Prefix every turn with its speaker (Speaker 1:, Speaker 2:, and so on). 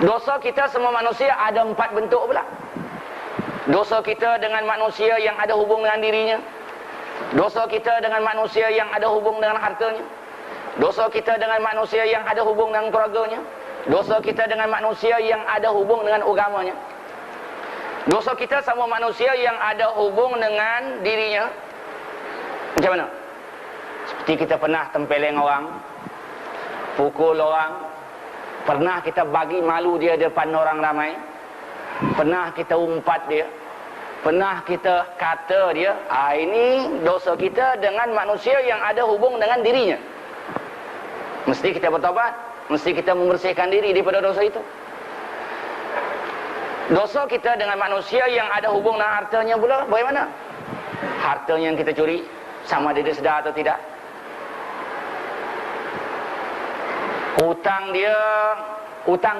Speaker 1: Dosa kita semua manusia ada 4 bentuk pula. Dosa kita dengan manusia yang ada hubung dengan dirinya. Dosa kita dengan manusia yang ada hubung dengan hartanya. Dosa kita dengan manusia yang ada hubung dengan keluarganya. Dosa kita dengan manusia yang ada hubung dengan agamanya. Dosa kita sama manusia yang ada hubung dengan dirinya. Macam mana? Seperti kita pernah tempeleng orang, pukul orang, pernah kita bagi malu dia depan orang ramai, pernah kita umpat dia, pernah kita kata dia. Ini dosa kita dengan manusia yang ada hubung dengan dirinya. Mesti kita bertaubat, mesti kita membersihkan diri daripada dosa itu. Dosa kita dengan manusia yang ada hubung dengan hartanya pula bagaimana? Hartanya yang kita curi, sama dia sedar atau tidak? Hutang dia, hutang kita